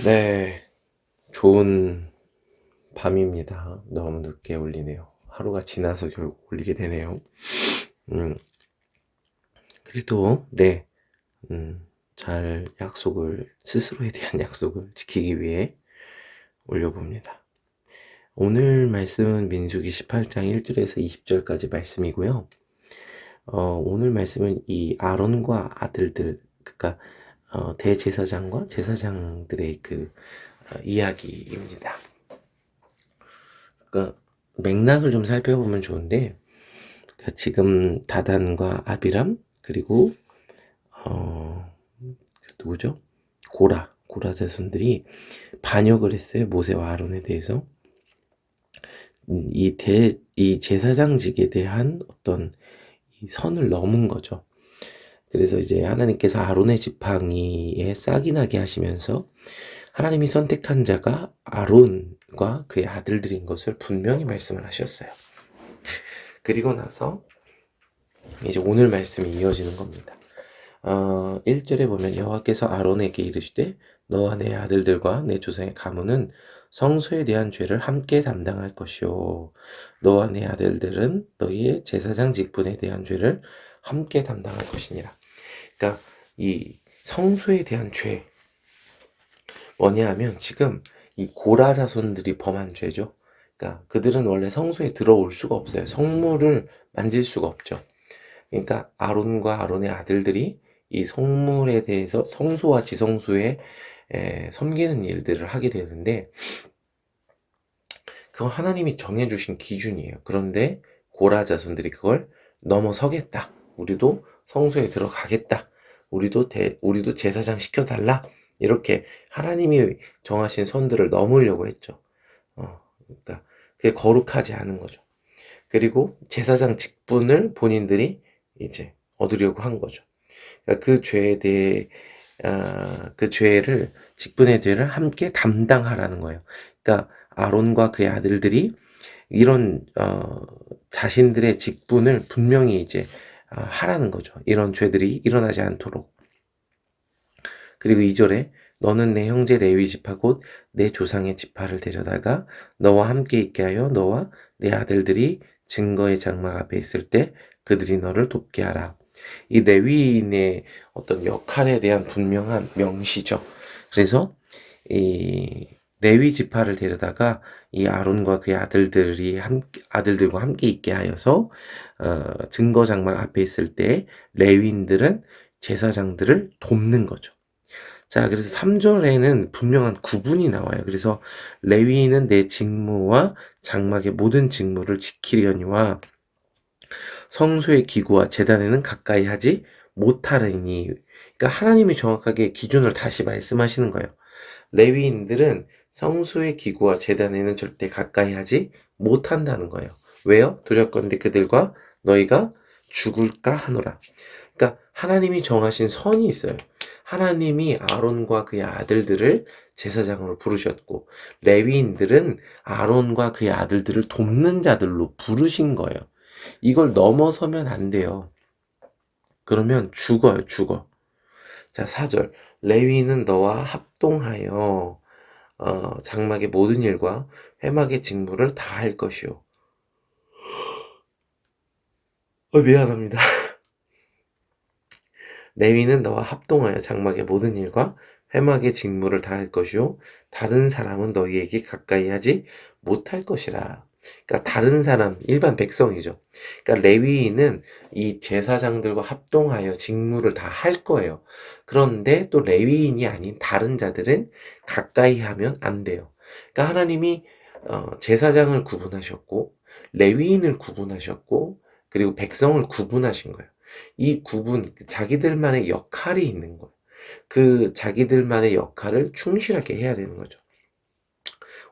네, 좋은 밤입니다. 너무 늦게 올리네요. 하루가 지나서 결국 올리게 되네요. 음, 그래도, 네, 잘 스스로에 대한 약속을 지키기 위해 올려봅니다. 오늘 말씀은 민수기 18장 1절에서 20절까지 말씀이고요. 오늘 말씀은 이 아론과 아들들, 그러니까 대제사장과 제사장들의 이야기입니다. 그러니까 맥락을 좀 살펴보면 좋은데, 그러니까 지금 다단과 아비람 그리고 누구죠? 고라 자손들이 반역을 했어요. 모세와 아론에 대해서. 이 제사장직에 대한 어떤 이 선을 넘은 거죠. 그래서 이제 하나님께서 아론의 지팡이에 싹이 나게 하시면서 하나님이 선택한 자가 아론과 그의 아들들인 것을 분명히 말씀을 하셨어요. 그리고 나서 이제 오늘 말씀이 이어지는 겁니다. 1절에 보면 여호와께서 아론에게 이르시되 너와 내 아들들과 내 조상의 가문은 성소에 대한 죄를 함께 담당할 것이요 너와 내 아들들은 너희의 제사장 직분에 대한 죄를 함께 담당할 것이니라. 그러니까 이 성소에 대한 죄 뭐냐 하면 지금 이 고라 자손들이 범한 죄죠. 그러니까 그들은 원래 성소에 들어올 수가 없어요. 성물을 만질 수가 없죠. 그러니까 아론과 아론의 아들들이 이 성물에 대해서 성소와 지성소에 섬기는 일들을 하게 되는데 그건 하나님이 정해주신 기준이에요. 그런데 고라 자손들이 그걸 넘어서겠다. 우리도 성소에 들어가겠다. 우리도 제사장 시켜달라. 이렇게 하나님이 정하신 선들을 넘으려고 했죠. 그러니까 그게 거룩하지 않은 거죠. 그리고 제사장 직분을 본인들이 이제 얻으려고 한 거죠. 그러니까 그 직분의 죄를 함께 담당하라는 거예요. 그러니까 아론과 그의 아들들이 이런 자신들의 직분을 분명히 이제 하라는 거죠. 이런 죄들이 일어나지 않도록. 그리고 2절에 너는 내 형제 레위 지파 곧 내 조상의 지파를 데려다가 너와 함께 있게 하여 너와 내 아들들이 증거의 장막 앞에 있을 때 그들이 너를 돕게 하라. 이 레위인의 어떤 역할에 대한 분명한 명시죠. 그래서 이 레위 지파를 데려다가 이 아론과 그의 아들들과 함께 있게 하여서 증거 장막 앞에 있을 때 레위인들은 제사장들을 돕는 거죠. 자, 그래서 3절에는 분명한 구분이 나와요. 그래서 레위인은 내 직무와 장막의 모든 직무를 지키려니와 성소의 기구와 제단에는 가까이 하지 못하리니. 그러니까 하나님이 정확하게 기준을 다시 말씀하시는 거예요. 레위인들은 성소의 기구와 제단에는 절대 가까이 하지 못한다는 거예요. 왜요? 두렵건대 그들과 너희가 죽을까 하노라. 그러니까 하나님이 정하신 선이 있어요. 하나님이 아론과 그의 아들들을 제사장으로 부르셨고 레위인들은 아론과 그의 아들들을 돕는 자들로 부르신 거예요. 이걸 넘어서면 안 돼요. 그러면 죽어. 자, 4절. 레위인은 너와 합동하여 장막의 모든 일과 회막의 직무를 다 할 것이요. 미안합니다. 레위는 너와 합동하여 장막의 모든 일과 회막의 직무를 다 할 것이요 다른 사람은 너희에게 가까이 하지 못할 것이라. 그러니까 다른 사람, 일반 백성이죠. 그러니까 레위인은 이 제사장들과 합동하여 직무를 다 할 거예요. 그런데 또 레위인이 아닌 다른 자들은 가까이 하면 안 돼요. 그러니까 하나님이 제사장을 구분하셨고 레위인을 구분하셨고 그리고 백성을 구분하신 거예요. 이 구분, 자기들만의 역할이 있는 거예요. 그 자기들만의 역할을 충실하게 해야 되는 거죠.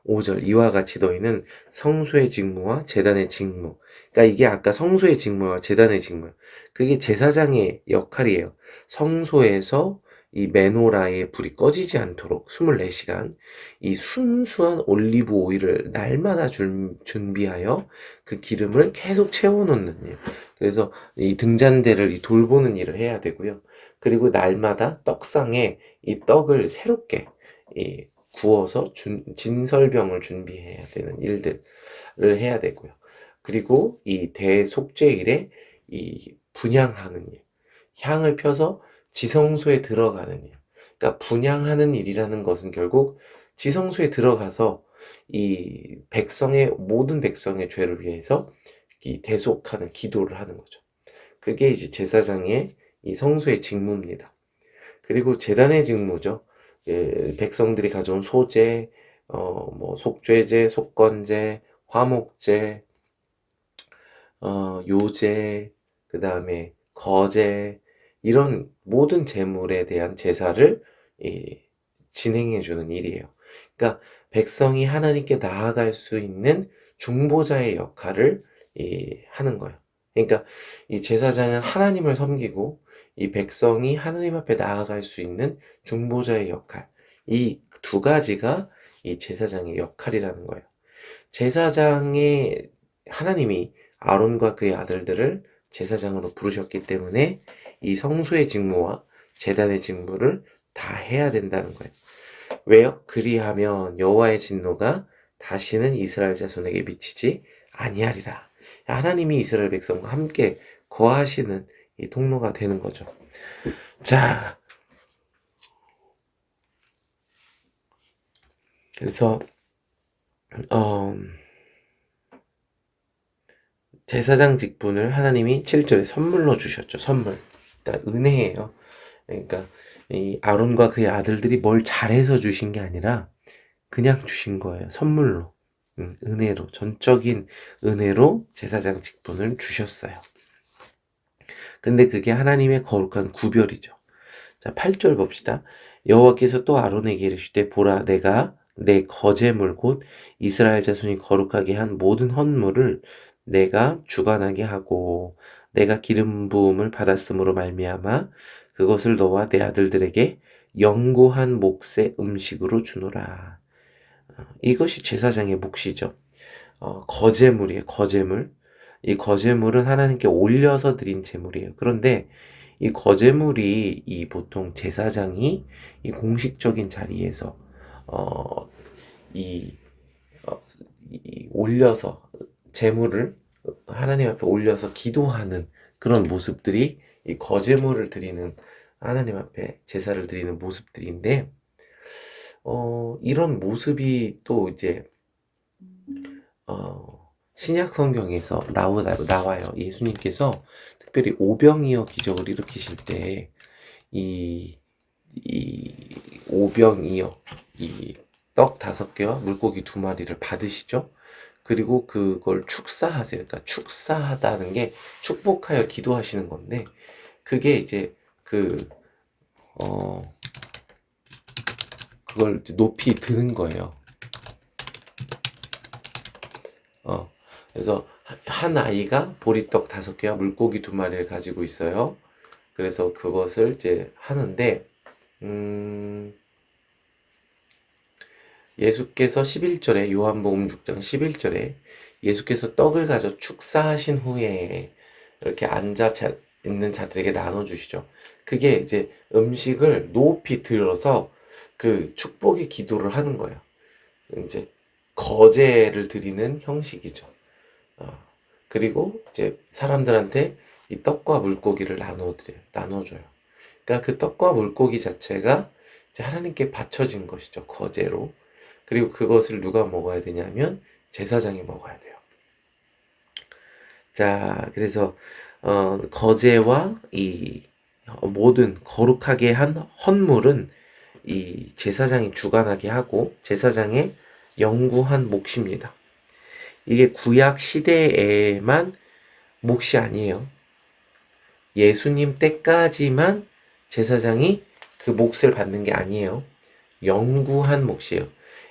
5절 이와 같이 너희는 성소의 직무와 제단의 직무, 그러니까 이게 아까 성소의 직무와 제단의 직무, 그게 제사장의 역할이에요. 성소에서 이 메노라의 불이 꺼지지 않도록 24시간 이 순수한 올리브 오일을 날마다 준비하여 그 기름을 계속 채워놓는 일. 그래서 이 등잔대를 돌보는 일을 해야 되고요. 그리고 날마다 떡상에 이 떡을 새롭게 구워서 진설병을 준비해야 되는 일들을 해야 되고요. 그리고 이 대속죄일에 이 분향하는 일, 향을 펴서 지성소에 들어가는 일. 그러니까 분향하는 일이라는 것은 결국 지성소에 들어가서 이 모든 백성의 죄를 위해서 이 대속하는 기도를 하는 거죠. 그게 이제 제사장의 이 성소의 직무입니다. 그리고 제단의 직무죠. 예, 백성들이 가져온 소제, 뭐 속죄제, 속건제, 화목제, 요제, 그 다음에 거제, 이런 모든 제물에 대한 제사를 진행해 주는 일이에요. 그러니까 백성이 하나님께 나아갈 수 있는 중보자의 역할을 하는 거예요. 그러니까 이 제사장은 하나님을 섬기고 이 백성이 하나님 앞에 나아갈 수 있는 중보자의 역할, 이 두 가지가 이 제사장의 역할이라는 거예요. 제사장의 하나님이 아론과 그의 아들들을 제사장으로 부르셨기 때문에 이 성소의 직무와 제단의 직무를 다 해야 된다는 거예요. 왜요? 그리하면 여호와의 진노가 다시는 이스라엘 자손에게 미치지 아니하리라. 하나님이 이스라엘 백성과 함께 거하시는 이 통로가 되는 거죠. 자, 그래서 제사장 직분을 하나님이 7절에 선물로 주셨죠. 선물. 그러니까 은혜예요. 그러니까 이 아론과 그의 아들들이 뭘 잘해서 주신 게 아니라 그냥 주신 거예요. 선물로. 은혜로, 전적인 은혜로 제사장 직분을 주셨어요. 근데 그게 하나님의 거룩한 구별이죠. 자, 8절 봅시다. 여호와께서 또 아론에게 이르시되 보라 내가 내 거제물 곧 이스라엘 자손이 거룩하게 한 모든 헌물을 내가 주관하게 하고 내가 기름 부음을 받았으므로 말미암아 그것을 너와 내 아들들에게 영구한 몫의 음식으로 주노라. 이것이 제사장의 몫이죠. 거제물이에요. 거제물. 이 거제물은 하나님께 올려서 드린 제물이에요. 그런데 이 거제물이 이 보통 제사장이 이 공식적인 자리에서 이, 올려서 제물을 하나님 앞에 올려서 기도하는 그런 모습들이 이 거제물을 드리는 하나님 앞에 제사를 드리는 모습들인데 이런 모습이 또 이제 신약 성경에서 나와요. 예수님께서 특별히 오병이어 기적을 일으키실 때 이 오병이어 이 떡 5개와 물고기 2마리를 받으시죠. 그리고 그걸 축사하세요. 그러니까 축사하다는 게 축복하여 기도하시는 건데 그게 이제 그걸 높이 드는 거예요. 그래서 한 아이가 보리떡 5개와 물고기 2마리를 가지고 있어요. 그래서 그것을 이제 하는데 예수께서 11절에 요한복음 6장 11절에 예수께서 떡을 가져 축사하신 후에 이렇게 앉아 있는 자들에게 나눠주시죠. 그게 이제 음식을 높이 들어서 그 축복의 기도를 하는 거예요. 이제 거제를 드리는 형식이죠. 그리고 이제 사람들한테 이 떡과 물고기를 나눠줘요. 그러니까 그 떡과 물고기 자체가 이제 하나님께 바쳐진 것이죠. 거제로. 그리고 그것을 누가 먹어야 되냐면 제사장이 먹어야 돼요. 자, 그래서 거제와 이 모든 거룩하게 한 헌물은 이 제사장이 주관하게 하고 제사장의 영구한 몫입니다. 이게 구약 시대에만 몫이 아니에요. 예수님 때까지만 제사장이 그 몫을 받는 게 아니에요. 영구한 몫이에요.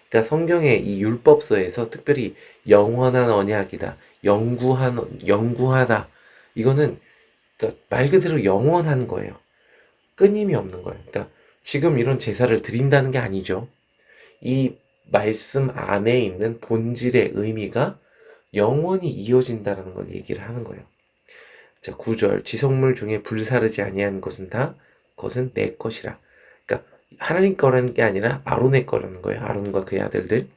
그러니까 성경의 이 율법서에서 특별히 영원한 언약이다. 영구하다. 이거는 그러니까 말 그대로 영원한 거예요. 끊임이 없는 거예요. 그러니까 지금 이런 제사를 드린다는 게 아니죠. 이 말씀 안에 있는 본질의 의미가 영원히 이어진다는 걸 얘기를 하는 거예요. 자, 9절 지성물 중에 불사르지 아니한 것은 다 그것은 내 것이라. 그러니까 하나님 거라는 게 아니라 아론의 거라는 거예요. 아론과 그의 아들들.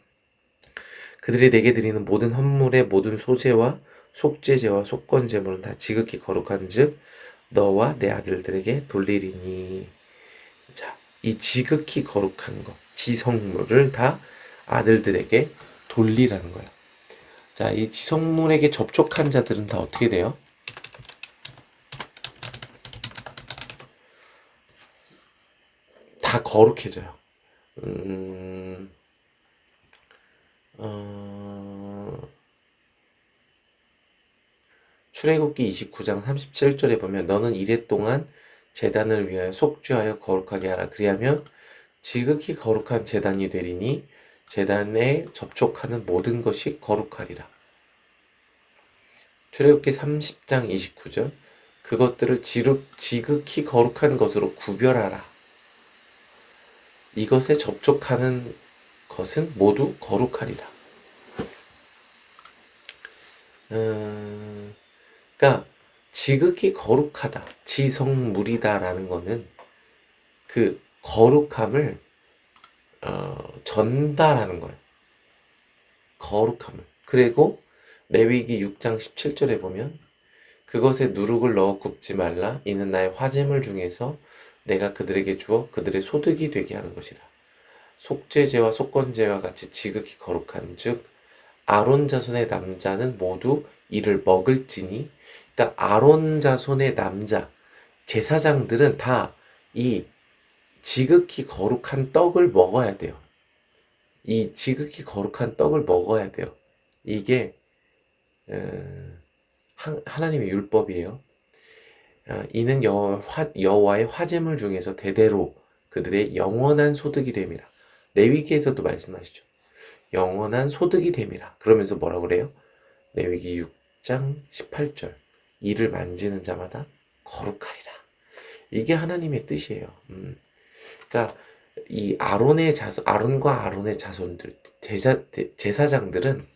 그들이 내게 드리는 모든 헌물의 모든 소제와 속죄제와 속건제물은 다 지극히 거룩한즉 너와 내 아들들에게 돌리리니. 자, 이 지극히 거룩한 것, 지성물을 다 아들들에게 돌리라는 거예요. 자, 이 지성물에게 접촉한 자들은 다 어떻게 돼요? 다 거룩해져요. 출애굽기 29장 37절에 보면 너는 이레 동안 제단을 위하여 속죄하여 거룩하게 하라. 그리하면 지극히 거룩한 제단이 되리니 제단에 접촉하는 모든 것이 거룩하리라. 출애굽기 30장 29절 그것들을 지극히 거룩한 것으로 구별하라. 이것에 접촉하는 것은 모두 거룩하리라. 그러니까 지극히 거룩하다, 지성물이다라는 거는 그 거룩함을 전달하는 거예요. 거룩함을. 그리고 레위기 6장 17절에 보면 그것에 누룩을 넣어 굽지 말라. 이는 나의 화제물 중에서 내가 그들에게 주어 그들의 소득이 되게 하는 것이라. 속죄제와 속건제와 같이 지극히 거룩한 즉 아론 자손의 남자는 모두 이를 먹을지니. 그러니까 아론 자손의 남자 제사장들은 다 이 지극히 거룩한 떡을 먹어야 돼요. 이 지극히 거룩한 떡을 먹어야 돼요. 이게 하나님의 율법이에요. 이는 여호와의 화제물 중에서 대대로 그들의 영원한 소득이 됨이라. 레위기에서도 말씀하시죠. 영원한 소득이 됨이라. 그러면서 뭐라고 그래요? 레위기 6장 18절 이를 만지는 자마다 거룩하리라. 이게 하나님의 뜻이에요. 그러니까 이 아론과 아론의 자손들, 제사장들은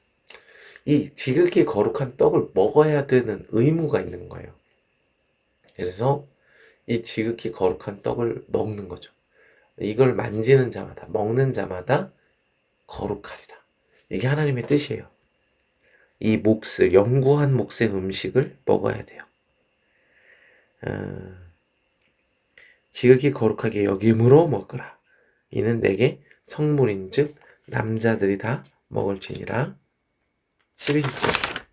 이 지극히 거룩한 떡을 먹어야 되는 의무가 있는 거예요. 그래서 이 지극히 거룩한 떡을 먹는 거죠. 이걸 만지는 자마다, 먹는 자마다 거룩하리라. 이게 하나님의 뜻이에요. 이 몫을, 영구한 몫의 음식을 먹어야 돼요. 지극히 거룩하게 여김으로 먹으라. 이는 내게 성물인즉 남자들이 다 먹을지니라. 11절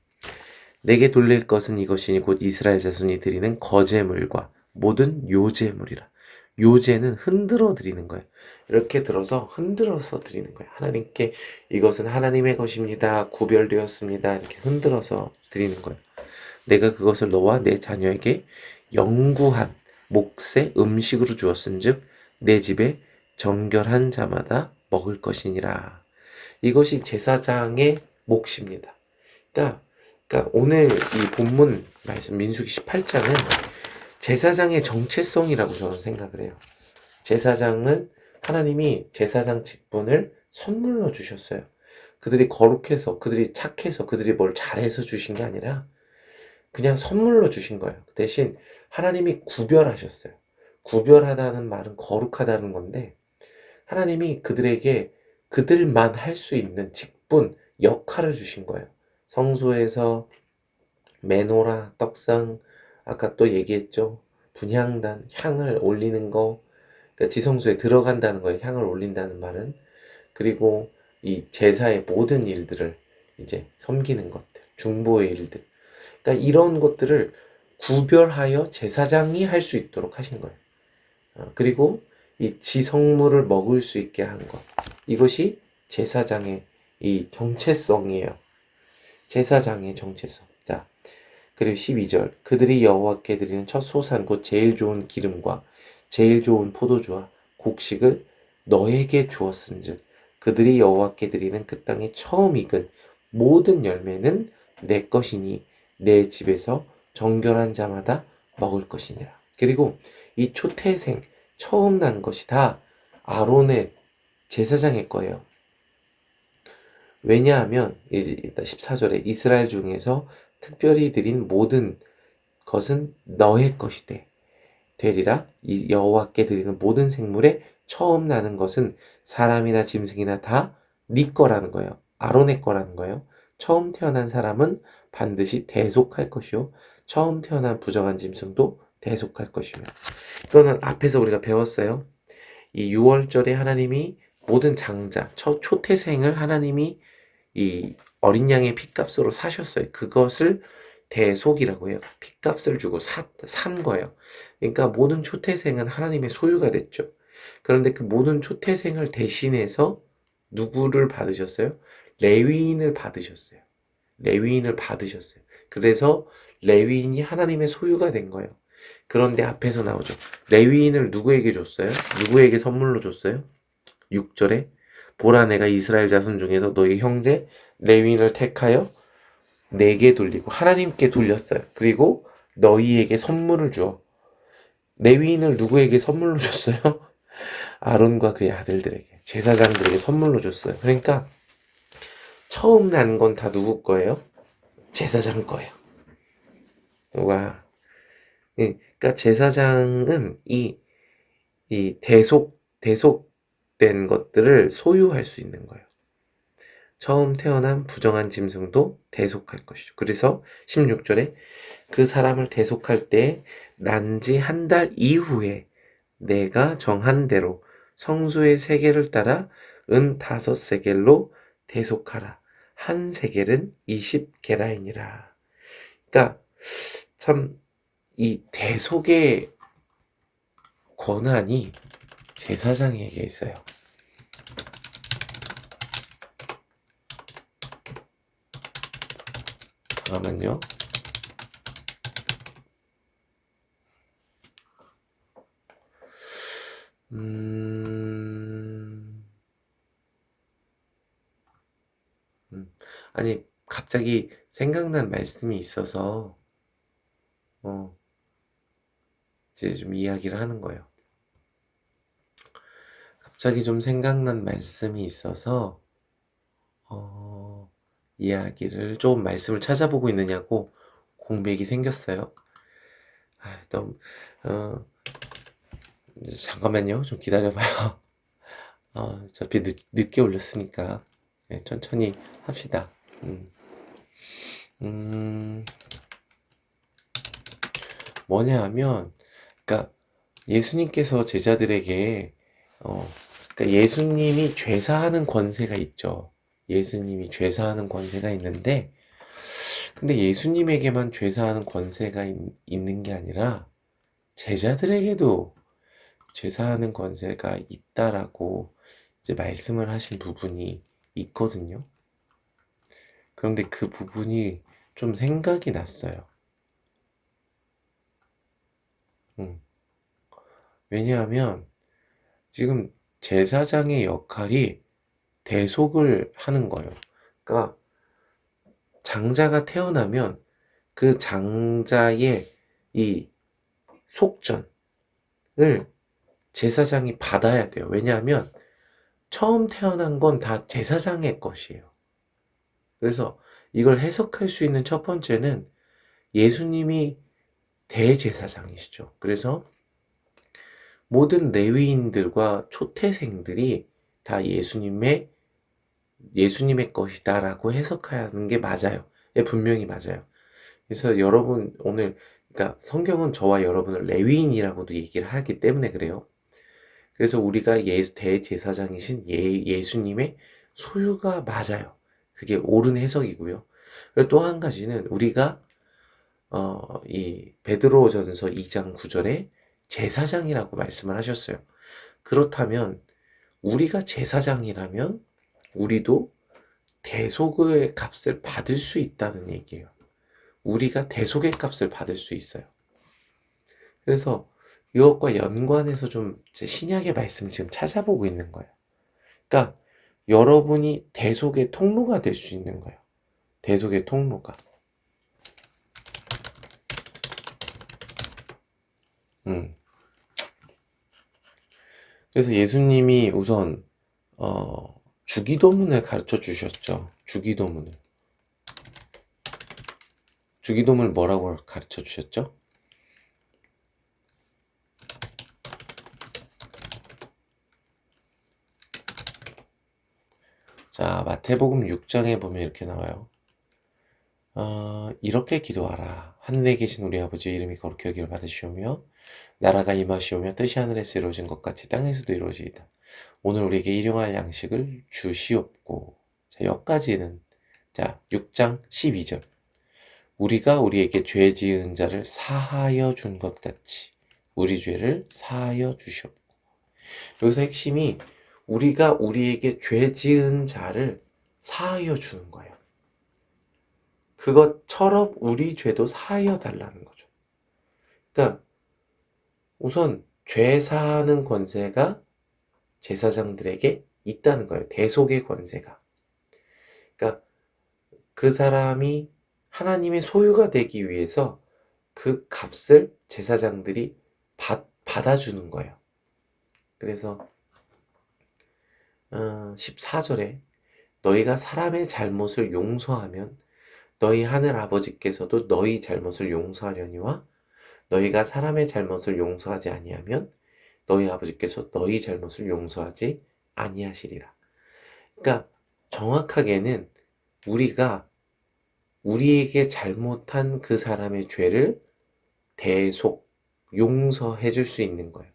내게 돌릴 것은 이것이니 곧 이스라엘 자손이 드리는 거제물과 모든 요제물이라. 요제는 흔들어 드리는 거예요. 이렇게 들어서 흔들어서 드리는 거예요. 하나님께 이것은 하나님의 것입니다. 구별되었습니다. 이렇게 흔들어서 드리는 거예요. 내가 그것을 너와 내 자녀에게 영구한 몫의 음식으로 주었은즉 내 집에 정결한 자마다 먹을 것이니라. 이것이 제사장의 몫입니다. 그러니까 오늘 이 본문 말씀 민수기 18장은 제사장의 정체성이라고 저는 생각을 해요. 제사장은 하나님이 제사장 직분을 선물로 주셨어요. 그들이 거룩해서, 그들이 착해서, 그들이 뭘 잘해서 주신 게 아니라 그냥 선물로 주신 거예요. 대신 하나님이 구별하셨어요. 구별하다는 말은 거룩하다는 건데 하나님이 그들에게 그들만 할 수 있는 직분, 역할을 주신 거예요. 성소에서 메노라, 떡상, 아까 또 얘기했죠. 분향단, 향을 올리는 거, 그러니까 지성소에 들어간다는 거예요. 향을 올린다는 말은. 그리고 이 제사의 모든 일들을 이제 섬기는 것들, 중보의 일들. 그러니까 이런 것들을 구별하여 제사장이 할 수 있도록 하신 거예요. 그리고 이 지성물을 먹을 수 있게 한 것. 이것이 제사장의 이 정체성이에요. 제사장의 정체성. 자, 그리고 12절. 그들이 여호와께 드리는 첫 소산 곧 제일 좋은 기름과 제일 좋은 포도주와 곡식을 너에게 주었은즉 그들이 여호와께 드리는 그 땅에 처음 익은 모든 열매는 내 것이니 내 집에서 정결한 자마다 먹을 것이니라. 그리고 이 초태생 처음 난 것이 다 아론의 제사장일 거예요. 왜냐하면 이제 일단 14절에 이스라엘 중에서 특별히 드린 모든 것은 너의 것이 되리라. 이 여호와께 드리는 모든 생물의 처음 나는 것은 사람이나 짐승이나 다 네 거라는 거예요. 아론의 거라는 거예요. 처음 태어난 사람은 반드시 대속할 것이요. 처음 태어난 부정한 짐승도 대속할 것이며. 이거는 앞에서 우리가 배웠어요. 이 6월절에 하나님이 모든 장자, 초태생을 하나님이 이 어린 양의 핏값으로 사셨어요. 그것을 대속이라고 해요. 핏값을 주고 산 거예요. 그러니까 모든 초태생은 하나님의 소유가 됐죠. 그런데 그 모든 초태생을 대신해서 누구를 받으셨어요? 레위인을 받으셨어요. 레위인을 받으셨어요. 그래서 레위인이 하나님의 소유가 된 거예요. 그런데 앞에서 나오죠. 레위인을 누구에게 줬어요? 누구에게 선물로 줬어요? 6절에 보라 내가 이스라엘 자손 중에서 너희 형제 레위인을 택하여 내게 돌리고 하나님께 돌렸어요. 그리고 너희에게 선물을 주어. 레위인을 누구에게 선물로 줬어요? 아론과 그의 아들들에게, 제사장들에게 선물로 줬어요. 그러니까 처음 난 건 다 누구 거예요? 제사장 거예요. 와. 그러니까 제사장은 이 대속된 것들을 소유할 수 있는 거예요. 처음 태어난 부정한 짐승도 대속할 것이죠. 그래서 16절에 그 사람을 대속할 때 난 지 한 달 이후에 내가 정한 대로 성소의 세겔을 따라 은 5세겔로 대속하라. 한 세겔은 20게라이니라. 그러니까 참 이 대속의 권한이 제사장에게 있어요. 잠깐만요. 아니, 갑자기 생각난 말씀이 있어서, 이제 좀 이야기를 하는 거예요. 갑자기 좀 생각난 말씀이 있어서, 이야기를 좀 말씀을 찾아보고 있느냐고 공백이 생겼어요. 너무, 잠깐만요. 좀 기다려봐요. 어차피 늦게 올렸으니까, 네, 천천히 합시다. 뭐냐 하면, 그러니까 예수님께서 제자들에게, 그러니까 예수님이 죄사하는 권세가 있죠. 예수님이 죄사하는 권세가 있는데, 근데 예수님에게만 죄사하는 권세가 있는 게 아니라, 제자들에게도 죄사하는 권세가 있다라고 이제 말씀을 하신 부분이 있거든요. 그런데 그 부분이 좀 생각이 났어요. 왜냐하면 지금 제사장의 역할이 대속을 하는 거예요. 그러니까 장자가 태어나면 그 장자의 이 속전을 제사장이 받아야 돼요. 왜냐하면 처음 태어난 건 다 제사장의 것이에요. 그래서 이걸 해석할 수 있는 첫 번째는 예수님이 대제사장이시죠. 그래서 모든 레위인들과 초태생들이 다 예수님의 것이다라고 해석하는 게 맞아요. 예, 분명히 맞아요. 그래서 여러분 오늘 그러니까 성경은 저와 여러분을 레위인이라고도 얘기를 하기 때문에 그래요. 그래서 우리가 대제사장이신 예수님의 소유가 맞아요. 그게 옳은 해석이고요. 그리고 또 한 가지는 우리가 이 베드로전서 2장 9절에 제사장이라고 말씀을 하셨어요. 그렇다면 우리가 제사장이라면 우리도 대속의 값을 받을 수 있다는 얘기예요. 우리가 대속의 값을 받을 수 있어요. 그래서 이것과 연관해서 좀 제 신약의 말씀 지금 찾아보고 있는 거예요. 그러니까 여러분이 대속의 통로가 될 수 있는 거예요. 대속의 통로가. 그래서 예수님이 우선 주기도문을 가르쳐 주셨죠. 주기도문을. 주기도문을 뭐라고 가르쳐 주셨죠? 자, 마태복음 6장에 보면 이렇게 나와요. 이렇게 기도하라. 하늘에 계신 우리 아버지의 이름이 거룩히 여기를 받으시오며 나라가 임하시오며 뜻이 하늘에서 이루어진 것 같이 땅에서도 이루어지이다. 오늘 우리에게 일용할 양식을 주시옵고. 자, 여기까지는 자 6장 12절. 우리가 우리에게 죄 지은 자를 사하여 준 것 같이 우리 죄를 사하여 주시옵고. 여기서 핵심이 우리가 우리에게 죄 지은 자를 사하여 주는 거예요. 그것처럼 우리 죄도 사하여 달라는 거죠. 그러니까 우선 죄 사하는 권세가 제사장들에게 있다는 거예요. 대속의 권세가. 그러니까 그 사람이 하나님의 소유가 되기 위해서 그 값을 제사장들이 받아주는 거예요. 그래서 14절에 너희가 사람의 잘못을 용서하면 너희 하늘 아버지께서도 너희 잘못을 용서하려니와 너희가 사람의 잘못을 용서하지 아니하면 너희 아버지께서 너희 잘못을 용서하지 아니하시리라. 그러니까 정확하게는 우리가 우리에게 잘못한 그 사람의 죄를 대속, 용서해 줄 수 있는 거예요.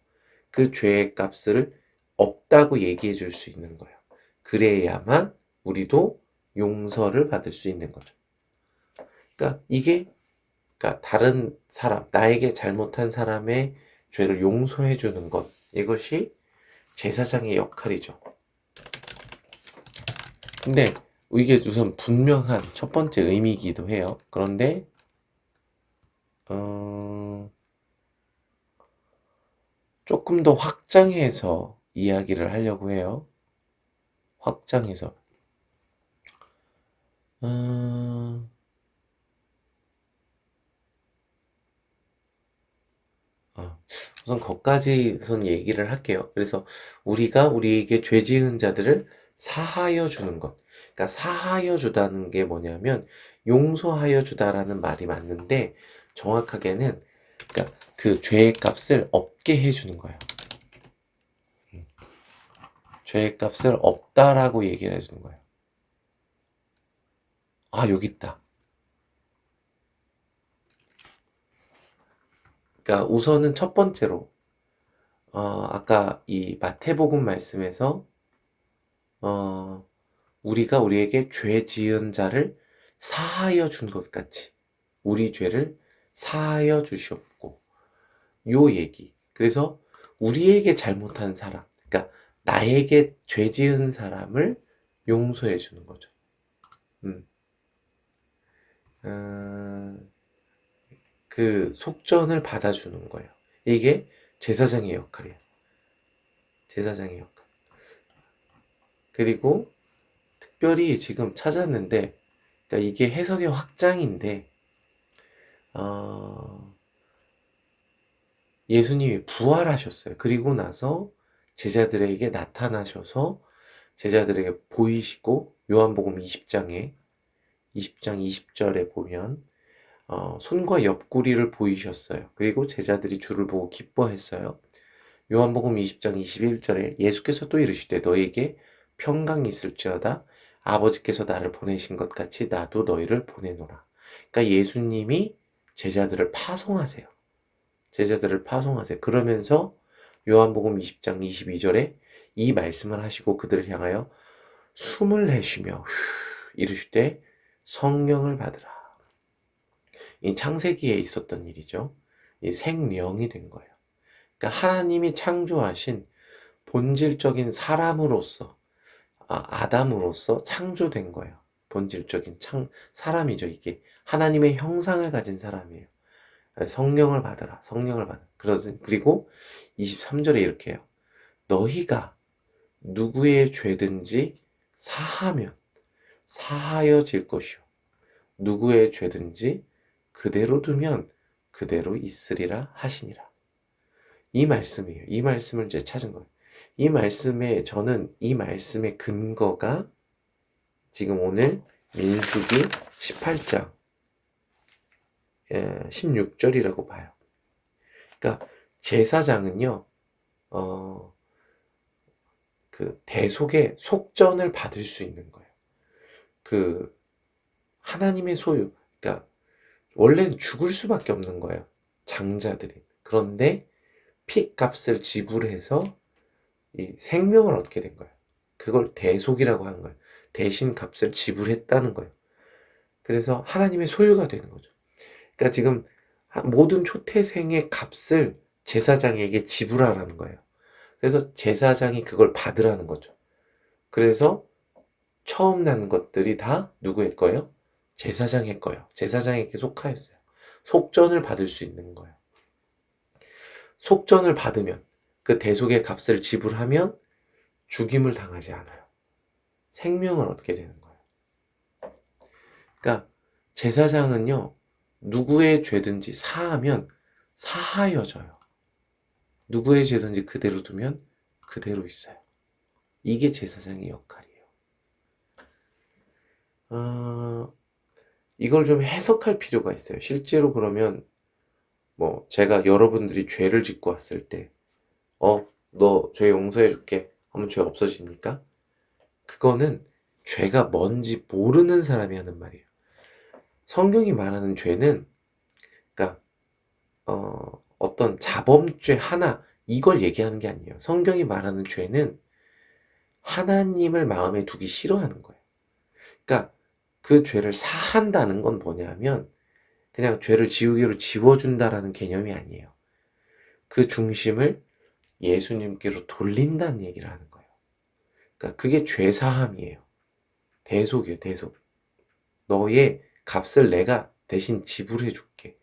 그 죄의 값을 없다고 얘기해 줄 수 있는 거예요. 그래야만 우리도 용서를 받을 수 있는 거죠. 그러니까 이게 그러니까 다른 사람, 나에게 잘못한 사람의 죄를 용서해 주는 것, 이것이 제사장의 역할이죠. 근데 이게 우선 분명한 첫 번째 의미이기도 해요. 그런데 조금 더 확장해서 이야기를 하려고 해요. 확장해서. 우선 거기까지 우선 얘기를 할게요. 그래서 우리가 우리에게 죄 지은 자들을 사하여 주는 것. 그러니까 사하여 주다는 게 뭐냐면 용서하여 주다라는 말이 맞는데 정확하게는 그러니까 그 죄의 값을 없게 해주는 거예요. 죄의 값을 없다라고 얘기를 해주는 거예요. 아, 여기 있다. 그러니까 우선은 첫 번째로 아까 이 마태복음 말씀에서 우리가 우리에게 죄 지은 자를 사하여 준 것 같이 우리 죄를 사하여 주시옵고 요 얘기. 그래서 우리에게 잘못한 사람, 그러니까 나에게 죄 지은 사람을 용서해 주는 거죠. 그 속전을 받아주는 거예요. 이게 제사장의 역할이에요. 제사장의 역할. 그리고 특별히 지금 찾았는데, 그러니까 이게 해석의 확장인데, 예수님이 부활하셨어요. 그리고 나서 제자들에게 나타나셔서 제자들에게 보이시고 요한복음 20장 20절에 보면 손과 옆구리를 보이셨어요. 그리고 제자들이 주를 보고 기뻐했어요. 요한복음 20장 21절에 예수께서 또 이르시되 너에게 평강이 있을지어다 아버지께서 나를 보내신 것 같이 나도 너희를 보내노라. 그러니까 예수님이 제자들을 파송하세요. 제자들을 파송하세요. 그러면서 요한복음 20장 22절에 이 말씀을 하시고 그들을 향하여 숨을 내쉬며 이르시되 성령을 받으라. 이 창세기에 있었던 일이죠. 이 생령이 된 거예요. 그러니까 하나님이 창조하신 본질적인 사람으로서 아담으로서 창조된 거예요. 본질적인 사람이죠. 이게 하나님의 형상을 가진 사람이에요. 성령을 받으라. 성령을 받으라. 그리고 23절에 이렇게 해요. 너희가 누구의 죄든지 사하면 사하여질 것이요. 누구의 죄든지 그대로 두면 그대로 있으리라 하시니라. 이 말씀이에요. 이 말씀을 이제 찾은 거예요. 저는 이 말씀의 근거가 지금 오늘 민수기 18장 16절이라고 봐요. 그러니까 제사장은요, 그 대속의 속전을 받을 수 있는 거예요. 그 하나님의 소유, 그러니까 원래는 죽을 수밖에 없는 거예요. 장자들이. 그런데 핏값을 지불해서 이 생명을 얻게 된 거예요. 그걸 대속이라고 하는 거예요. 대신 값을 지불했다는 거예요. 그래서 하나님의 소유가 되는 거죠. 그러니까 지금 모든 초태생의 값을 제사장에게 지불하라는 거예요. 그래서 제사장이 그걸 받으라는 거죠. 그래서 처음 난 것들이 다 누구의 거예요? 제사장의 거예요. 제사장에게 속하였어요. 속전을 받을 수 있는 거예요. 속전을 받으면 그 대속의 값을 지불하면 죽임을 당하지 않아요. 생명을 얻게 되는 거예요. 그러니까 제사장은요, 누구의 죄든지 사하면 사하여져요. 누구의 죄든지 그대로 두면 그대로 있어요. 이게 제사장의 역할이에요. 이걸 좀 해석할 필요가 있어요. 실제로 그러면 뭐 제가 여러분들이 죄를 짓고 왔을 때 너 죄 용서해 줄게 하면 죄 없어집니까? 그거는 죄가 뭔지 모르는 사람이 하는 말이에요. 성경이 말하는 죄는 그러니까 어떤 자범죄 하나 이걸 얘기하는 게 아니에요. 성경이 말하는 죄는 하나님을 마음에 두기 싫어하는 거예요. 그러니까 그 죄를 사한다는 건 뭐냐면 그냥 죄를 지우개로 지워준다라는 개념이 아니에요. 그 중심을 예수님께로 돌린다는 얘기를 하는 거예요. 그러니까 그게 죄사함이에요. 대속이에요, 대속. 너의 값을 내가 대신 지불해 줄게.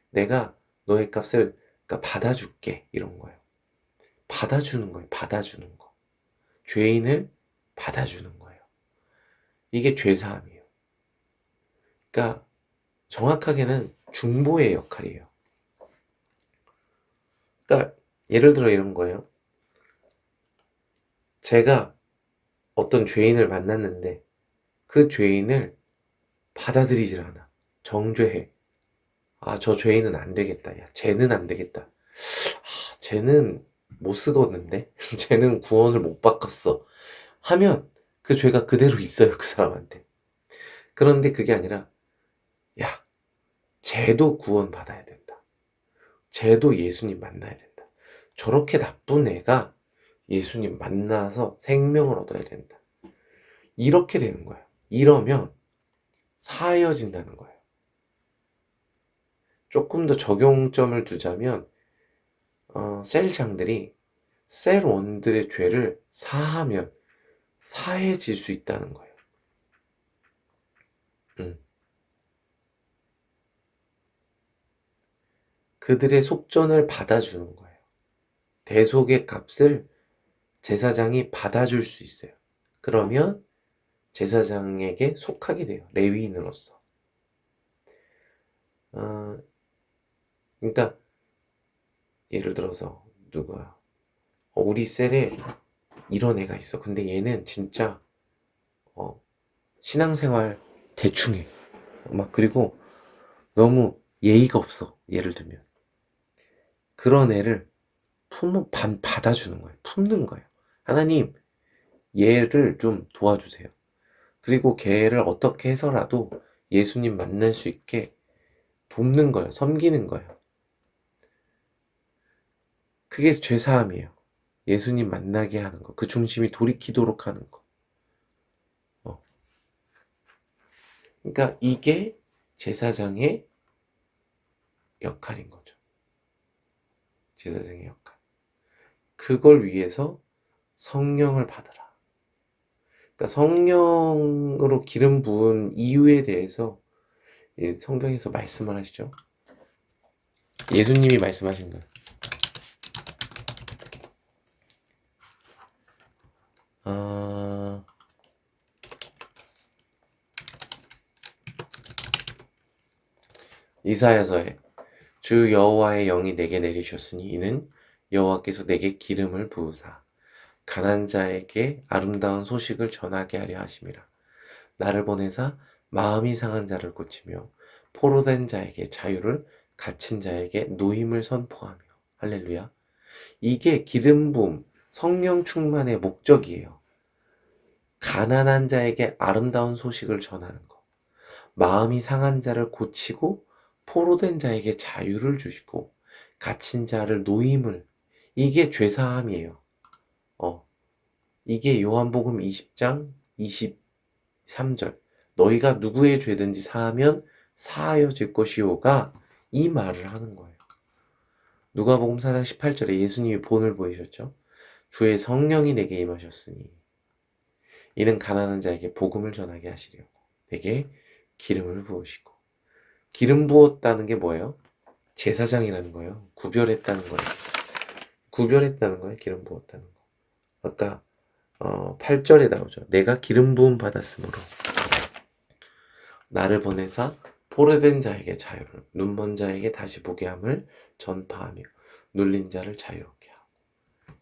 내가 너의 값을 그러니까 받아줄게. 이런 거예요. 받아주는 거예요. 받아주는 거. 죄인을 받아주는 거예요. 이게 죄사함이에요. 그러니까 정확하게는 중보의 역할이에요. 그러니까 예를 들어 이런 거예요. 제가 어떤 죄인을 만났는데 그 죄인을 받아들이질 않아. 정죄해. 저 죄인은 안 되겠다. 야, 쟤는 안 되겠다. 쟤는 못 쓰겠는데? 쟤는 구원을 못 받겠어. 하면 그 죄가 그대로 있어요, 그 사람한테. 그런데 그게 아니라, 야, 쟤도 구원 받아야 된다. 쟤도 예수님 만나야 된다. 저렇게 나쁜 애가 예수님 만나서 생명을 얻어야 된다. 이렇게 되는 거예요. 이러면 사해진다는 거예요. 조금 더 적용점을 두자면 셀장들이 셀원들의 죄를 사하면 사해질 수 있다는 거예요. 그들의 속전을 받아주는 거예요. 대속의 값을 제사장이 받아줄 수 있어요. 그러면 제사장에게 속하게 돼요. 레위인으로서. 그러니까 예를 들어서 누가 우리 셀에 이런 애가 있어. 근데 얘는 진짜 신앙생활 대충 해. 막 그리고 너무 예의가 없어. 예를 들면 그런 애를 받아주는 거예요. 품는 거예요. 하나님 얘를 좀 도와주세요. 그리고 걔를 어떻게 해서라도 예수님 만날 수 있게 돕는 거예요. 섬기는 거예요. 그게 죄사함이에요. 예수님 만나게 하는 거. 그 중심이 돌이키도록 하는 거. 그러니까 이게 제사장의 역할인 거죠. 제사장의 역할. 그걸 위해서 성령을 받으라. 그러니까 성령으로 기름 부은 이유에 대해서 성경에서 말씀을 하시죠. 예수님이 말씀하신 거예요. 이사야서에 주 여호와의 영이 내게 내리셨으니 이는 여호와께서 내게 기름을 부으사 가난한 자에게 아름다운 소식을 전하게 하려 하심이라. 나를 보내사 마음이 상한 자를 고치며 포로된 자에게 자유를 갇힌 자에게 노임을 선포하며. 할렐루야. 이게 기름 부음, 성령 충만의 목적이에요. 가난한 자에게 아름다운 소식을 전하는 거. 마음이 상한 자를 고치고 포로된 자에게 자유를 주시고 갇힌 자를 노임을. 이게 죄사함이에요. 이게 요한복음 20장 23절. 너희가 누구의 죄든지 사하면 사하여질 것이오가 이 말을 하는 거예요. 누가복음 4장 18절에 예수님이 본을 보이셨죠. 주의 성령이 내게 임하셨으니 이는 가난한 자에게 복음을 전하게 하시려고 내게 기름을 부으시고. 기름 부었다는 게 뭐예요? 제사장이라는 거예요. 구별했다는 거예요. 구별했다는 거예요. 기름 부었다는 거. 아까 8절에 나오죠. 내가 기름 부음 받았으므로 나를 보내사 포로된 자에게 자유를, 눈먼 자에게 다시 보게 함을 전파하며 눌린 자를 자유롭게 하고.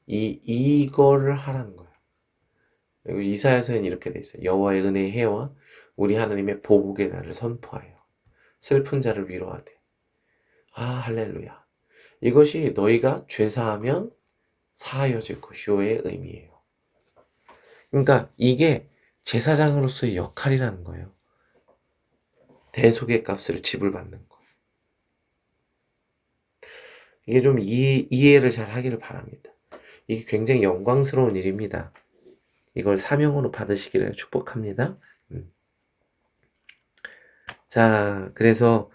이거를 하라는 거예요. 그리고 이사야서에는 이렇게 돼 있어요. 여호와의 은혜의 해와 우리 하나님의 보복의 날을 선포하여 슬픈 자를 위로하되. 할렐루야. 이것이 너희가 죄사하면 사하여질 것이오의 의미예요. 그러니까 이게 제사장으로서의 역할이라는 거예요. 대속의 값을 지불받는 거. 이게 좀 이해를 잘 하기를 바랍니다. 이게 굉장히 영광스러운 일입니다. 이걸 사명으로 받으시기를 축복합니다. 자, 그래서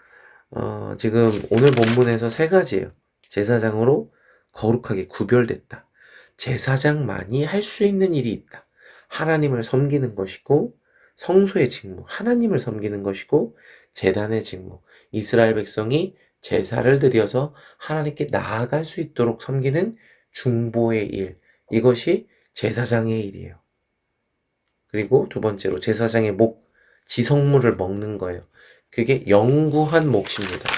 지금 오늘 본문에서 세 가지예요. 제사장으로 거룩하게 구별됐다. 제사장만이 할 수 있는 일이 있다. 하나님을 섬기는 것이고, 성소의 직무, 하나님을 섬기는 것이고, 제단의 직무, 이스라엘 백성이 제사를 드려서 하나님께 나아갈 수 있도록 섬기는 중보의 일, 이것이 제사장의 일이에요. 그리고 두 번째로 제사장의 목, 지성물을 먹는 거예요. 그게 영구한 몫입니다.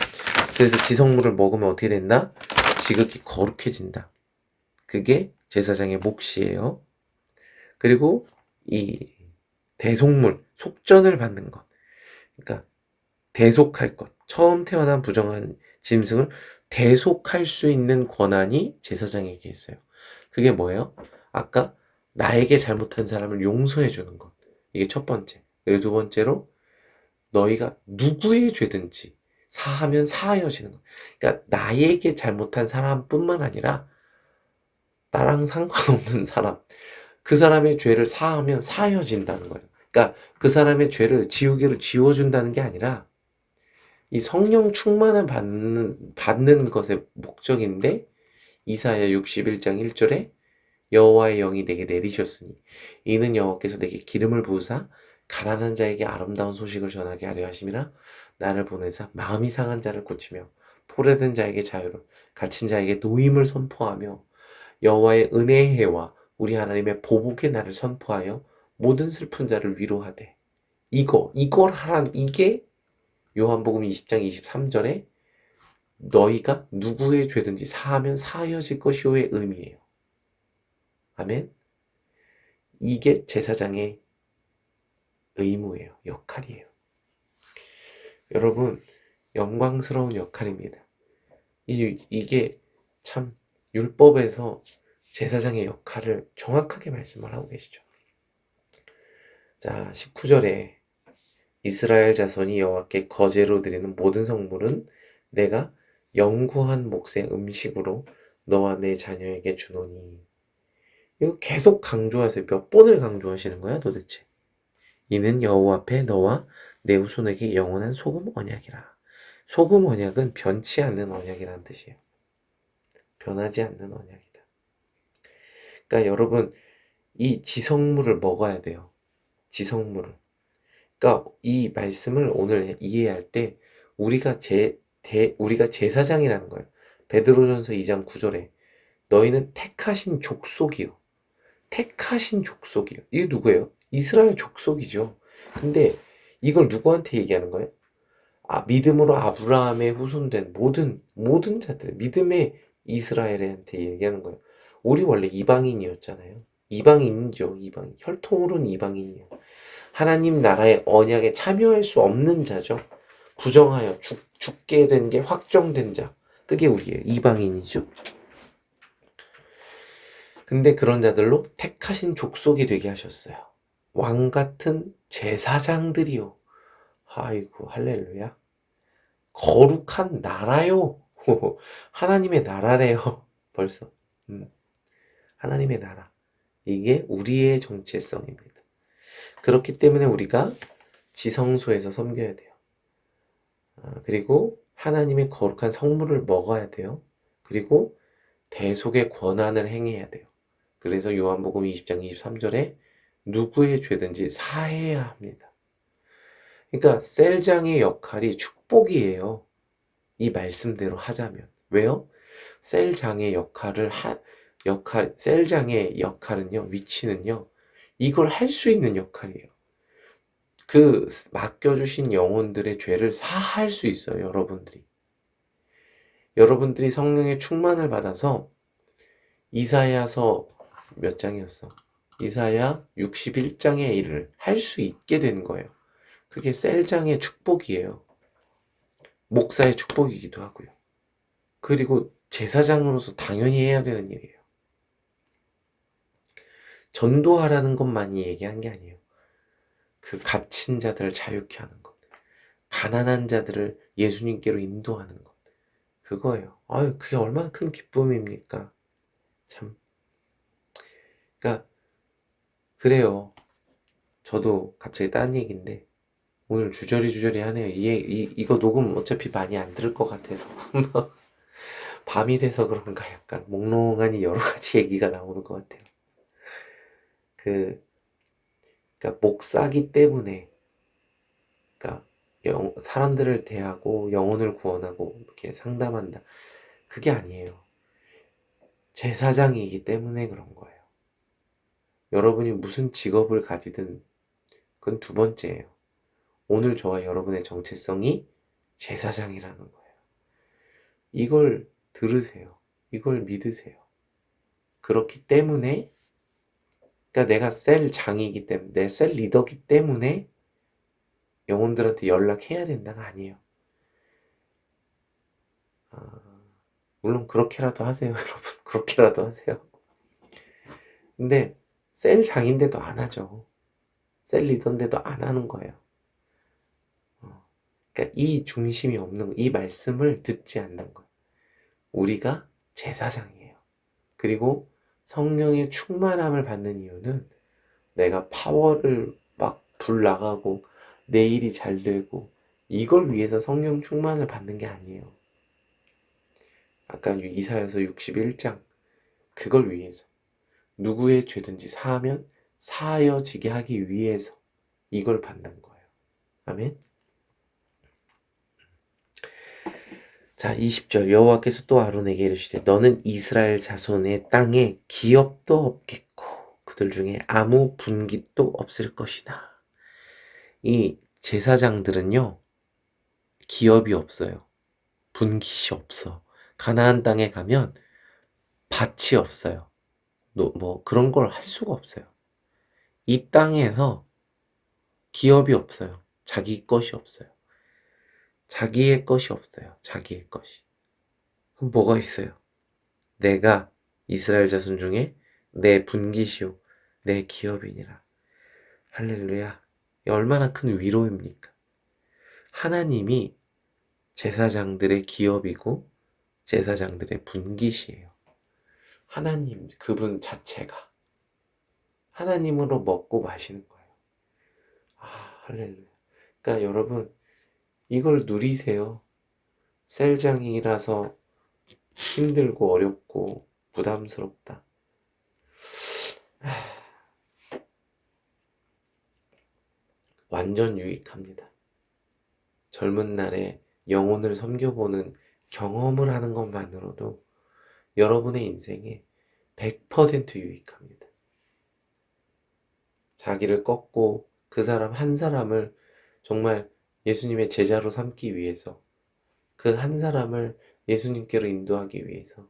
그래서 지성물을 먹으면 어떻게 된다? 지극히 거룩해진다. 그게 제사장의 몫이에요. 그리고 이 대속물, 속전을 받는 것. 그러니까 대속할 것. 처음 태어난 부정한 짐승을 대속할 수 있는 권한이 제사장에게 있어요. 그게 뭐예요? 아까 나에게 잘못한 사람을 용서해 주는 것. 이게 첫 번째. 그리고 두 번째로 너희가 누구의 죄든지 사하면 사하여지는 것. 그러니까 나에게 잘못한 사람뿐만 아니라 나랑 상관없는 사람, 그 사람의 죄를 사하면 사하여진다는 거예요. 그러니까 그 사람의 죄를 지우개로 지워준다는 게 아니라 이 성령 충만을 받는 것의 목적인데, 이사야 61장 1절에 여호와의 영이 내게 내리셨으니 이는 여호와께서 내게 기름을 부으사 가난한 자에게 아름다운 소식을 전하게 하려 하심이라. 나를 보내사 마음이 상한 자를 고치며 포로된 자에게 자유를, 갇힌 자에게 노임을 선포하며 여호와의 은혜의 해와 우리 하나님의 보복의 날을 선포하여 모든 슬픈 자를 위로하되. 이걸 하란. 이게 요한복음 20장 23절에 너희가 누구의 죄든지 사하면 사하여질 것이오의 의미예요. 아멘. 이게 제사장의 의무예요. 역할이에요. 여러분, 영광스러운 역할입니다. 이게 참 율법에서 제사장의 역할을 정확하게 말씀을 하고 계시죠. 자, 19절에 이스라엘 자손이 여호와께 거제로 드리는 모든 성물은 내가 영구한 몫의 음식으로 너와 내 자녀에게 주노니. 이거 계속 강조하세요. 몇 번을 강조하시는 거야 도대체? 이는 여호와 앞에 너와 내 후손에게 영원한 소금 언약이라. 소금 언약은 변치 않는 언약이라는 뜻이에요. 변하지 않는 언약이다. 그러니까 여러분, 이 지성물을 먹어야 돼요. 지성물을. 그러니까 이 말씀을 오늘 이해할 때 우리가 제사장이라는 거예요. 베드로전서 2장 9절에 너희는 택하신 족속이요. 택하신 족속이요. 이게 누구예요? 이스라엘 족속이죠. 근데 이걸 누구한테 얘기하는 거예요? 믿음으로 아브라함의 후손된 모든 자들, 믿음의 이스라엘한테 얘기하는 거예요. 우리 원래 이방인이었잖아요. 이방인이죠. 이방인. 혈통으로는 이방인이에요. 하나님 나라의 언약에 참여할 수 없는 자죠. 부정하여 죽게 된 게 확정된 자. 그게 우리예요. 이방인이죠. 근데 그런 자들로 택하신 족속이 되게 하셨어요. 왕 같은 제사장들이요. 아이고, 할렐루야. 거룩한 나라요. 하나님의 나라래요. 벌써. 하나님의 나라. 이게 우리의 정체성입니다. 그렇기 때문에 우리가 지성소에서 섬겨야 돼요. 그리고 하나님의 거룩한 성물을 먹어야 돼요. 그리고 대속의 권한을 행해야 돼요. 그래서 요한복음 20장 23절에 누구의 죄든지 사해야 합니다. 그러니까 셀장의 역할이 축복이에요. 이 말씀대로 하자면. 왜요? 셀장의 역할은요, 위치는요, 이걸 할 수 있는 역할이에요. 그 맡겨주신 영혼들의 죄를 사할 수 있어요, 여러분들이. 여러분들이 성령의 충만을 받아서 이사야서 몇 장이었어? 이사야 61장의 일을 할 수 있게 된 거예요. 그게 셀장의 축복이에요. 목사의 축복이기도 하고요. 그리고 제사장으로서 당연히 해야 되는 일이에요. 전도하라는 것만이 얘기한 게 아니에요. 그 갇힌 자들을 자유케 하는 것, 가난한 자들을 예수님께로 인도하는 것, 그거예요. 아유, 그게 얼마나 큰 기쁨입니까? 참. 그러니까 그래요. 저도 갑자기 딴 얘기인데 오늘 주저리 하네요. 이거 녹음 어차피 많이 안 들을 것 같아서 밤이 돼서 그런가 약간 몽롱하니 여러 가지 얘기가 나오는 것 같아요. 그러니까 목사기 때문에, 그러니까 사람들을 대하고 영혼을 구원하고 이렇게 상담한다. 그게 아니에요. 제사장이기 때문에 그런 거예요. 여러분이 무슨 직업을 가지든 그건 두 번째예요. 오늘 저와 여러분의 정체성이 제사장이라는 거예요. 이걸 들으세요. 이걸 믿으세요. 그렇기 때문에, 그러니까 내가 셀장이기 때문에, 내 셀 리더기 때문에 영혼들한테 연락해야 된다가 아니에요. 물론 그렇게라도 하세요, 여러분. 그렇게라도 하세요. 근데 셀장인데도 안 하죠. 셀 리더인데도 안 하는 거예요. 그러니까 이 중심이 없는 거, 이 말씀을 듣지 않는 거예요. 우리가 제사장이에요. 그리고 성령의 충만함을 받는 이유는 내가 파워를 막 불 나가고 내 일이 잘 되고 이걸 위해서 성령 충만을 받는 게 아니에요. 아까 이사야서 61장 그걸 위해서 누구의 죄든지 사하면 사하여지게 하기 위해서 이걸 받는 거예요. 아멘. 자, 20절 여호와께서 또 아론에게 이르시되 너는 이스라엘 자손의 땅에 기업도 없겠고 그들 중에 아무 분깃도 없을 것이다. 이 제사장들은요, 기업이 없어요. 분깃이 없어. 가나안 땅에 가면 밭이 없어요. 뭐 그런 걸 할 수가 없어요. 이 땅에서 기업이 없어요. 자기 것이 없어요. 자기의 것이 없어요. 자기의 것이. 그럼 뭐가 있어요? 내가 이스라엘 자손 중에 내 분깃이요 내 기업이니라. 할렐루야. 얼마나 큰 위로입니까? 하나님이 제사장들의 기업이고 제사장들의 분깃이에요. 하나님 그분 자체가 하나님으로 먹고 마시는 거예요. 할렐루야. 그러니까 여러분 이걸 누리세요. 셀장이라서 힘들고 어렵고 부담스럽다. 완전 유익합니다. 젊은 날에 영혼을 섬겨보는 경험을 하는 것만으로도 여러분의 인생에 100% 유익합니다. 자기를 꺾고 그 사람 한 사람을 정말 예수님의 제자로 삼기 위해서, 그 한 사람을 예수님께로 인도하기 위해서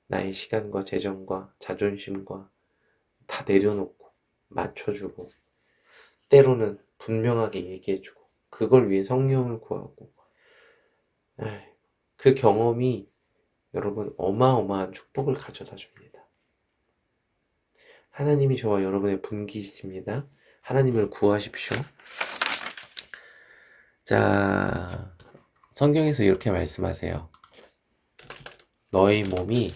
나의 시간과 재정과 자존심과 다 내려놓고 맞춰주고 때로는 분명하게 얘기해주고 그걸 위해 성령을 구하고, 그 경험이 여러분 어마어마한 축복을 가져다 줍니다. 하나님이 저와 여러분의 분기이십니다. 하나님을 구하십시오. 자, 성경에서 이렇게 말씀하세요. 너의 몸이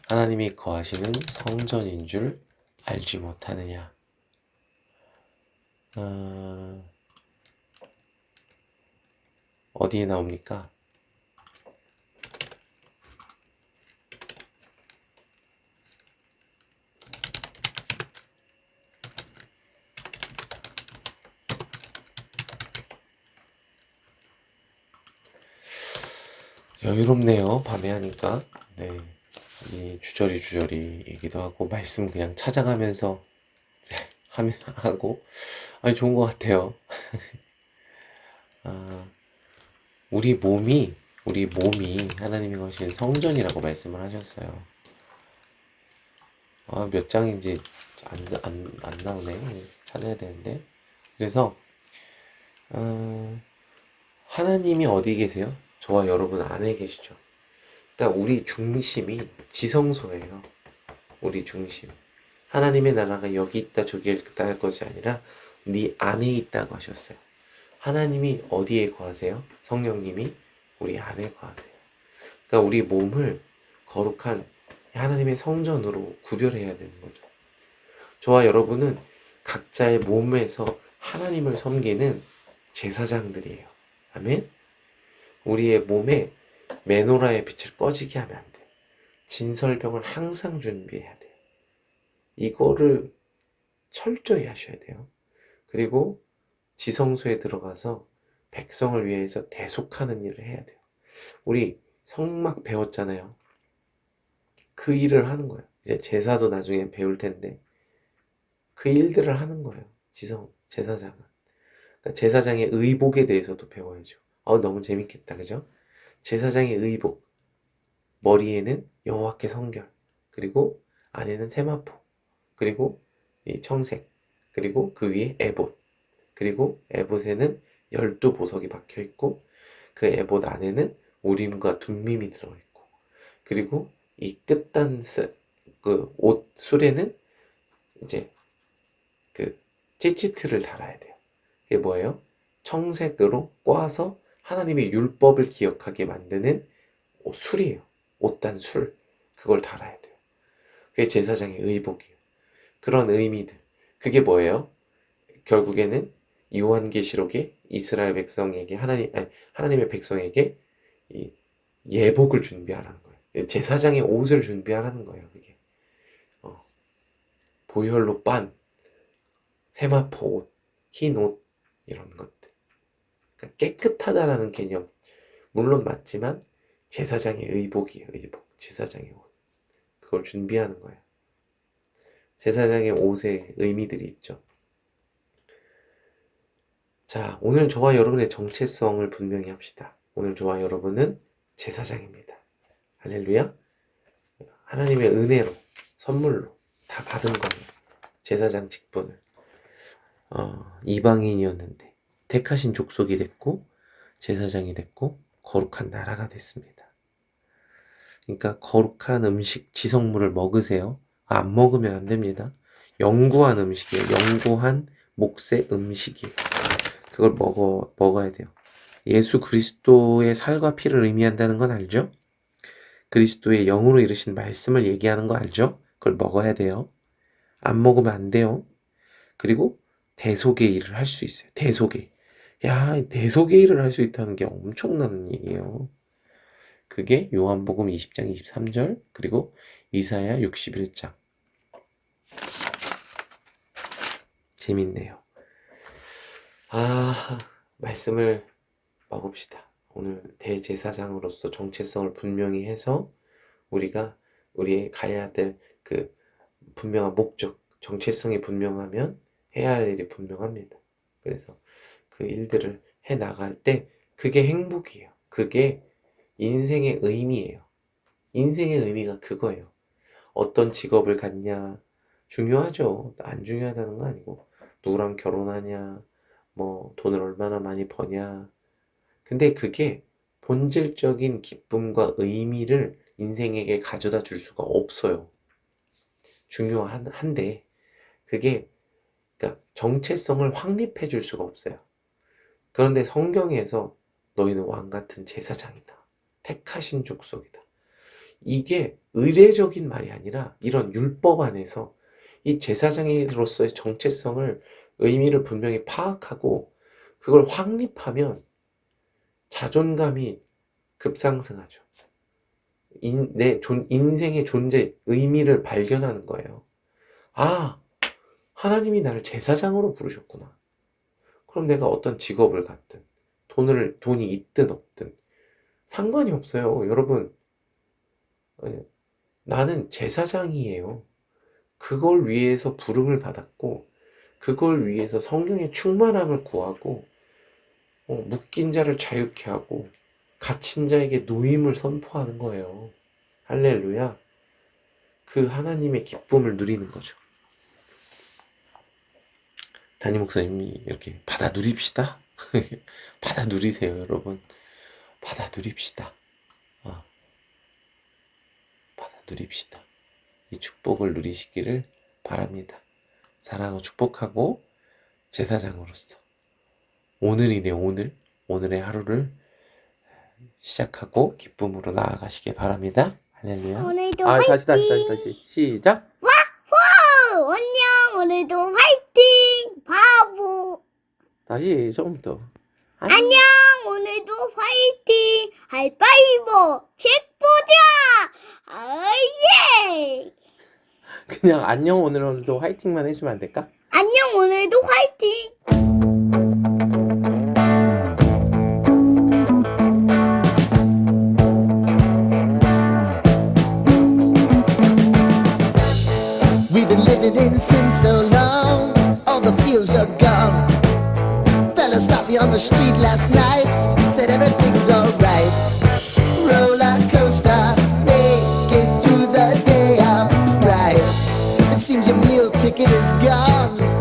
하나님이 거하시는 성전인 줄 알지 못하느냐. 어디에 나옵니까? 여유롭네요. 밤에 하니까. 네. 이 주저리 얘기도 하고 말씀 그냥 찾아가면서 하고 좋은 것 같아요. 우리 몸이 하나님이 거신 성전이라고 말씀을 하셨어요. 몇 장인지 안 나오네요. 찾아야 되는데. 그래서 하나님이 어디 계세요? 저와 여러분 안에 계시죠. 그러니까 우리 중심이 지성소예요. 우리 중심. 하나님의 나라가 여기 있다 저기 있다 할 것이 아니라 네 안에 있다고 하셨어요. 하나님이 어디에 거하세요? 성령님이 우리 안에 거하세요. 그러니까 우리 몸을 거룩한 하나님의 성전으로 구별해야 되는 거죠. 저와 여러분은 각자의 몸에서 하나님을 섬기는 제사장들이에요. 아멘? 우리의 몸에 메노라의 빛을 꺼지게 하면 안 돼요. 진설병을 항상 준비해야 돼요. 이거를 철저히 하셔야 돼요. 그리고 지성소에 들어가서 백성을 위해서 대속하는 일을 해야 돼요. 우리 성막 배웠잖아요. 그 일을 하는 거예요. 이제 제사도 나중에 배울 텐데 그 일들을 하는 거예요. 제사장은. 그러니까 제사장의 의복에 대해서도 배워야죠. 너무 재밌겠다, 그죠? 제사장의 의복, 머리에는 여호와께 성결, 그리고 안에는 세마포, 그리고 이 청색, 그리고 그 위에 에봇, 그리고 에봇에는 12보석이 박혀 있고 그 에봇 안에는 우림과 둠밈이 들어 있고, 그리고 이 끝단스 그 옷 술에는 이제 그 찌찌트를 달아야 돼요. 이게 뭐예요? 청색으로 꽈서 하나님의 율법을 기억하게 만드는 술이에요. 옷단 술. 그걸 달아야 돼요. 그게 제사장의 의복이에요. 그런 의미들. 그게 뭐예요? 결국에는 요한계시록에 이스라엘 백성에게 하나님의 백성에게 이 예복을 준비하라는 거예요. 제사장의 옷을 준비하라는 거예요. 그게 보혈로 빤 세마포 옷, 흰 옷 이런 것들. 그러니까 깨끗하다라는 개념 물론 맞지만 제사장의 의복이에요. 의복. 제사장의 옷. 그걸 준비하는 거예요. 제사장의 옷에 의미들이 있죠. 자, 오늘 저와 여러분의 정체성을 분명히 합시다. 오늘 저와 여러분은 제사장입니다. 할렐루야. 하나님의 은혜로, 선물로 다 받은 거예요. 제사장 직분을. 이방인이었는데 택하신 족속이 됐고 제사장이 됐고 거룩한 나라가 됐습니다. 그러니까 거룩한 음식, 지성물을 먹으세요. 안 먹으면 안 됩니다. 영구한 음식이에요. 영구한 몫의 음식이에요. 그걸 먹어야 돼요. 예수 그리스도의 살과 피를 의미한다는 건 알죠? 그리스도의 영으로 이르신 말씀을 얘기하는 거 알죠? 그걸 먹어야 돼요. 안 먹으면 안 돼요. 그리고 대속의 일을 할 수 있어요. 대속의. 대속의 일을 할 수 있다는 게 엄청난 얘기예요. 그게 요한복음 20장 23절 그리고 이사야 61장. 재밌네요. 말씀을 먹읍시다. 오늘 대제사장으로서 정체성을 분명히 해서 우리가 우리의 가야 될 그 분명한 목적, 정체성이 분명하면 해야 할 일이 분명합니다. 그래서 그 일들을 해 나갈 때 그게 행복이에요. 그게 인생의 의미예요. 인생의 의미가 그거예요. 어떤 직업을 갖냐 중요하죠. 안 중요하다는 거 아니고 누구랑 결혼하냐 뭐 돈을 얼마나 많이 버냐. 근데 그게 본질적인 기쁨과 의미를 인생에게 가져다 줄 수가 없어요. 중요한데 그게 그러니까 정체성을 확립해 줄 수가 없어요. 그런데 성경에서 너희는 왕 같은 제사장이다. 택하신 족속이다. 이게 의례적인 말이 아니라 이런 율법 안에서 이 제사장으로서의 정체성을 의미를 분명히 파악하고 그걸 확립하면 자존감이 급상승하죠. 인생의 존재, 의미를 발견하는 거예요. 아, 하나님이 나를 제사장으로 부르셨구나. 그럼 내가 어떤 직업을 갖든, 돈이 있든 없든, 상관이 없어요. 여러분, 나는 제사장이에요. 그걸 위해서 부름을 받았고, 그걸 위해서 성령의 충만함을 구하고, 묶인 자를 자유케 하고, 갇힌 자에게 노임을 선포하는 거예요. 할렐루야. 그 하나님의 기쁨을 누리는 거죠. 담임 목사님이 이렇게 받아 누립시다. 받아 누리세요, 여러분. 받아 누립시다. 받아 누립시다. 이 축복을 누리시기를 바랍니다. 사랑하고 축복하고 제사장으로서 오늘이네, 오늘의 하루를 시작하고 기쁨으로 나아가시길 바랍니다. 할렐루야. 오늘도 다시 시작. 안녕. 오늘도 화이팅. 바보. 다시 처음부터. 안녕. 오늘도 화이팅. 하이파이브. 책 보자. 예. 그냥 안녕 오늘도 화이팅만 해주면 안 될까? 안녕. 오늘도 화이팅. We've been living in sin so long, all the feels are gone. Fella stopped me on the street last night, said everything's alright. Roller coaster, make it through the day, I'm right. It seems your meal ticket is gone.